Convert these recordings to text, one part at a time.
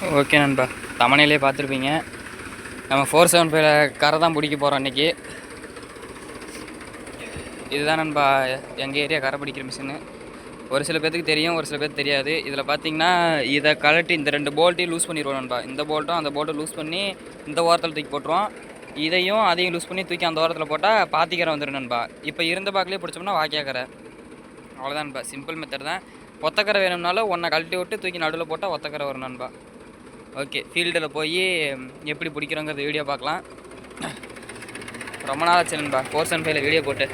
Okay நண்பா, தமனையிலே பார்த்துருப்பீங்க. நம்ம 475 கரை தான் பிடிக்க போகிறோம் அன்றைக்கி. இதுதான் நண்பா எங்கள் ஏரியா கரை பிடிக்கிற மிஷினு. ஒரு சில பேர்த்துக்கு தெரியும், ஒரு சில பேருக்கு தெரியாது. இதில் பார்த்தீங்கன்னா இதை கழட்டி இந்த 2 போல்ட்டையும் லூஸ் பண்ணிடுவோம் நண்பா. இந்த போல்ட்டும் அந்த போல்ட்டும் லூஸ் பண்ணி இந்த ஓரத்தில் தூக்கி போட்டுருவோம். அதையும் லூஸ் பண்ணி தூக்கி அந்த ஓரத்தில் போட்டால் பாத்திக்கரை வந்துடும் நண்பா. இப்போ இருந்த பாக்கிலே பிடிச்சோம்னா வாக்கியாக்கரை. அவ்வளோதான் நண்பா, சிம்பிள் மெத்தட் தான். ஒத்தக்கரை வேணும்னாலும் ஒன்றை கழட்டி விட்டு தூக்கி நடுவில் போட்டால் ஒத்தக்கரை வரும் நண்பா. ஓகே, ஃபீல்டில் போய் எப்படி பிடிக்கிறோங்கிறத வீடியோ பார்க்கலாம். ரொம்ப நாள் ஆச்சு நண்பா 475 வீடியோ போட்டு.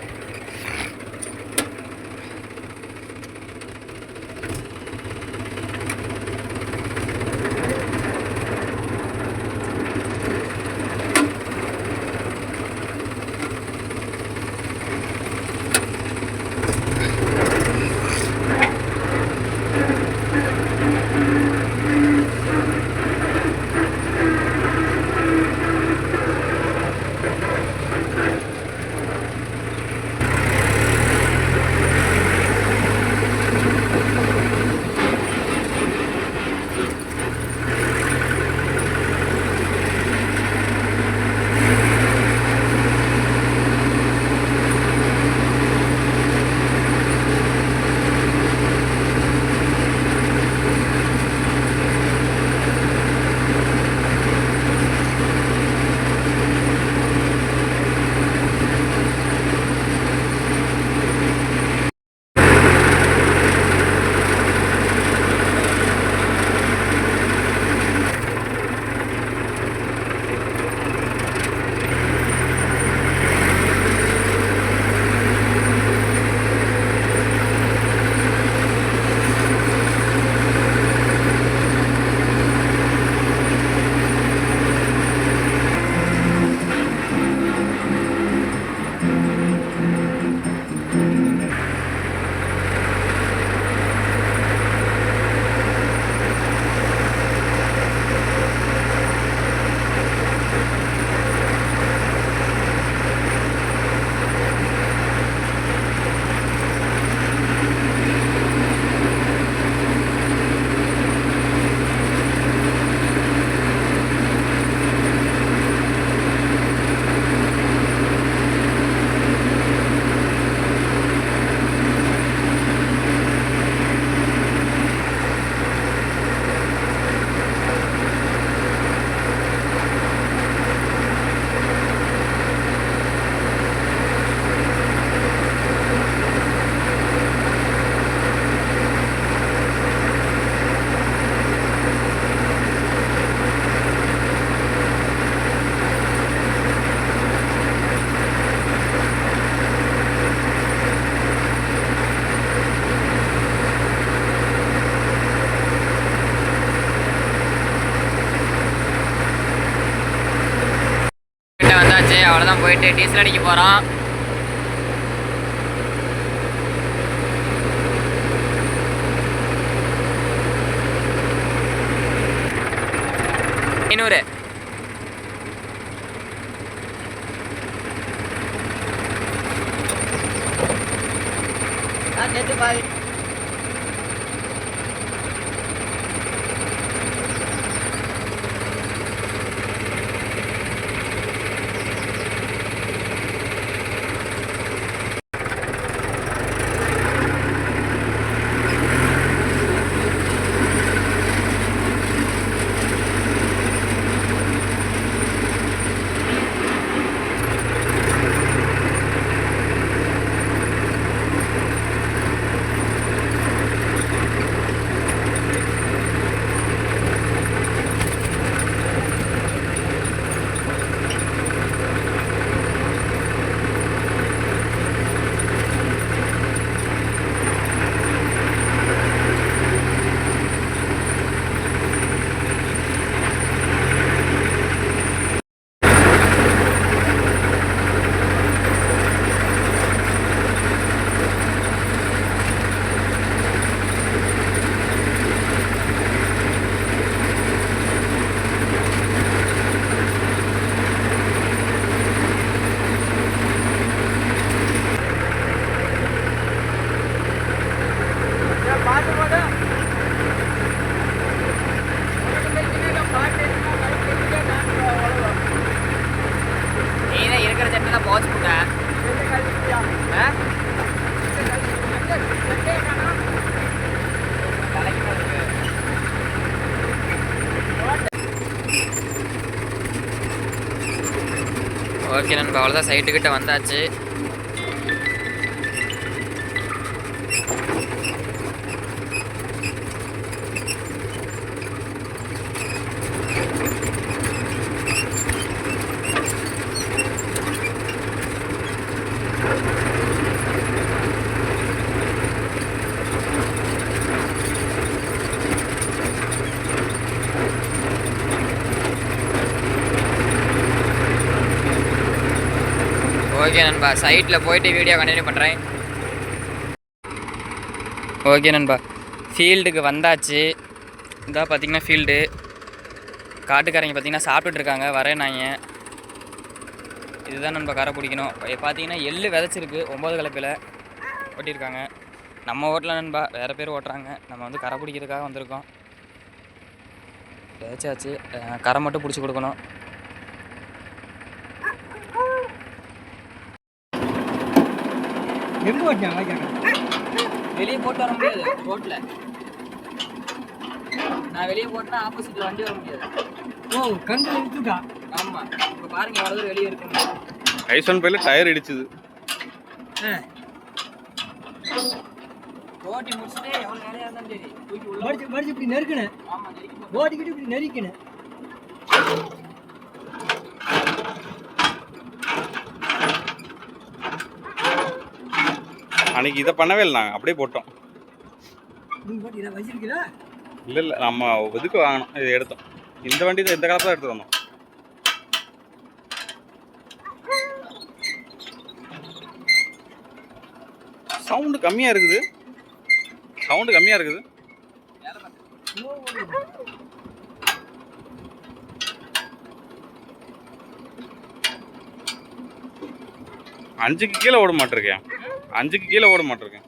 அவ்வளோதான், போயிட்டு டீசல் அடிக்க போகிறோம். இன்னொரு நேற்று பாதி ஓகே நண்பா, அவ்வளோதான், சைட்டுக்கிட்ட வந்தாச்சு. ஓகே நண்பா, சைட்டில் போயிட்டு வீடியோ கண்டினியூ பண்ணுறேன். ஓகே நண்பா, ஃபீல்டுக்கு வந்தாச்சு. இதான் பார்த்தீங்கன்னா ஃபீல்டு. காட்டுக்காரங்க பார்த்தீங்கன்னா சாப்பிட்டுட்ருக்காங்க, வரேனாங்க. இதுதான் நண்பா கரை பிடிக்கணும். பார்த்தீங்கன்னா எள்ளு விதைச்சிருக்கு, 9 கலப்பில் ஓட்டியிருக்காங்க. நம்ம ஓட்டல நண்பா, வேறு பேர் ஓட்டுறாங்க. நம்ம வந்து கரை பிடிக்கிறதுக்காக வந்திருக்கோம். விதைச்சாச்சு, கரை மட்டும் பிடிச்சி கொடுக்கணும். எங்கே ஓட்டினாங்க? வெளியே போட்டு வர முடியாது ரோட்டில். நான் வெளியே போட்டேன்னா ஆப்போசிட்டில் வண்டி வர முடியாது. ஓ, கண்டு இருக்குதா? ஆமாம், இப்போ பாருங்க எவ்வளோ தூரம் வெளியே இருக்குங்க. ஐசன் பையில டயர் இடிச்சுது. ஓட்டி முடிச்சுட்டு எவ்வளோ நேரம் இருந்தாலும் சரி தூக்கி உள்ள மடிச்சு இப்படி நெருக்கணும். ஆமாம், நெருக்கி ஓட்டிக்கிட்டு இப்படி நெருக்கணும். அன்னைக்கு இதை பண்ணவே இல்லை, நாங்கள் அப்படியே போட்டோம். நீங்கள் போட்டு இதை வச்சிருக்கீங்களா? இல்லை நம்ம இதுக்கு வாங்கணும், இதை எடுத்தோம். இந்த வண்டி தான் இந்த காலத்தில் தான் எடுத்து வந்தோம். சவுண்டு கம்மியாக இருக்குது. 5க்கு கீழே ஓட மாட்டிருக்கேன். 5க்கு கீழே ஓட மாட்டிருக்கேன்.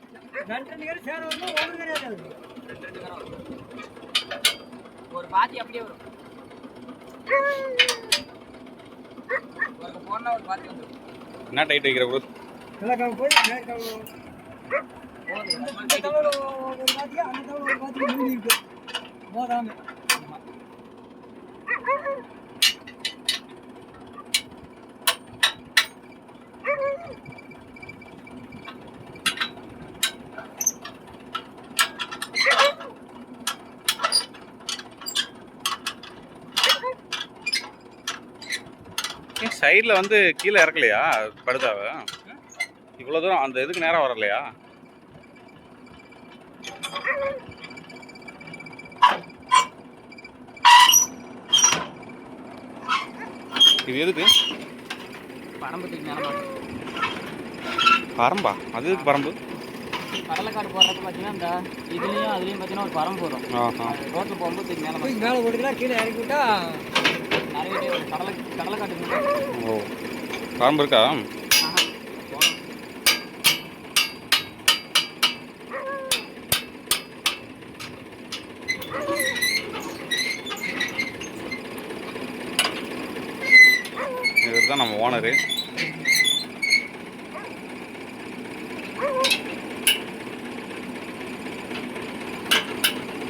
ஒரு பாத்தி அப்படியே வரும். ஒரு போனா ஒரு பாத்தி வந்துடும். என்ன டைட் வைக்கிற ப்ரோ? கிழக்காக போய் மேற்காக இந்த தவறு ஒரு பாத்தியா, அந்த தவறு ஒரு பாத்தியா மூடி இருக்கு போதாமல். சைடில் வந்து கீழே இறக்கலையா படுதாவை? இவ்வளோ தூரம் அந்த இதுக்கு நேரம் வரலையா? இது எதுக்கு? பரம்புக்கு நேரம். பரம்பா? அது எதுக்கு பரம்பு? கடலைக்காடு போடுறப்ப பார்த்தீங்கன்னா இந்த இதுலேயும் அதுலேயும் பார்த்தீங்கன்னா ஒரு பரம்பு வரும். ரோட்டில் போகும்போது இதுக்கு மேலே போட்டுக்கலாம், கீழே இறக்கி விட்டா நிறைய கடலைக்காட்டு. ஓ, பரம்பு இருக்கா? இவர் தான் நம்ம ஓனரு.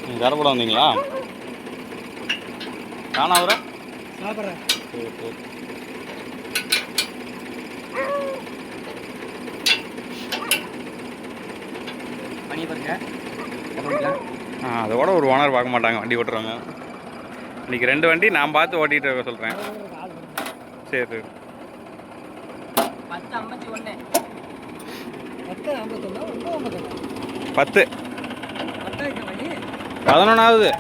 நீங்கள் கரை போட வந்தீங்களா? காணா அவரை சாப்பிட்றேன். சரி சரி. பண்ணி பாருங்க. அதோட ஒரு ஓனர் பார்க்க மாட்டாங்க, வண்டி ஓட்டுறவங்க. இன்னைக்கு 2 வண்டி நான் பார்த்து ஓட்டிகிட்டு இருக்க சொல்கிறேன். சரி சரி. 10:51. 10 11ஆவது.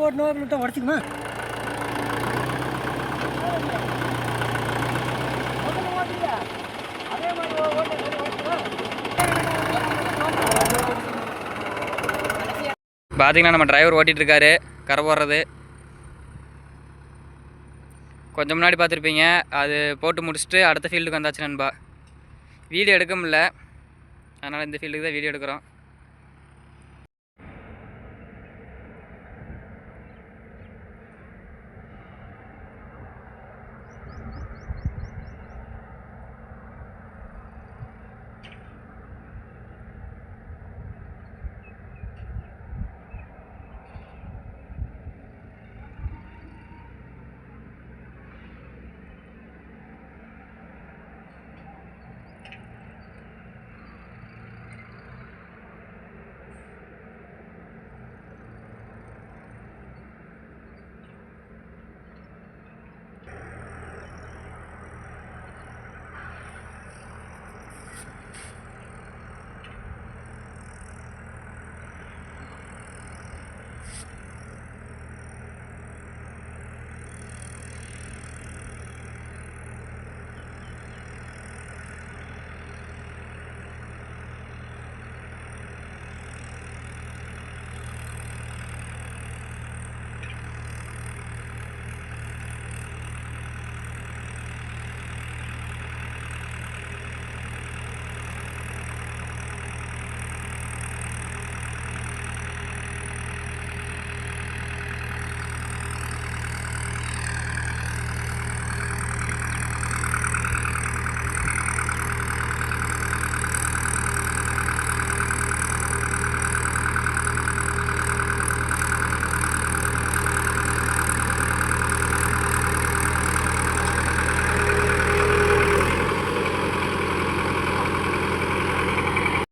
ஓட்டணும் அப்படின்னு உடச்சிக்குமா? அதே மாதிரி பார்த்தீங்கன்னா நம்ம டிரைவர் ஓட்டிகிட்டு இருக்காரு கரை போடுறது. கொஞ்சம் முன்னாடி பார்த்துருப்பீங்க, அது போட்டு முடிச்சுட்டு அடுத்த ஃபீல்டுக்கு வந்தாச்சு நண்பா. வீடியோ எடுக்க முடியல, அதனால் இந்த ஃபீல்டுக்கு தான் வீடியோ எடுக்கிறோம்.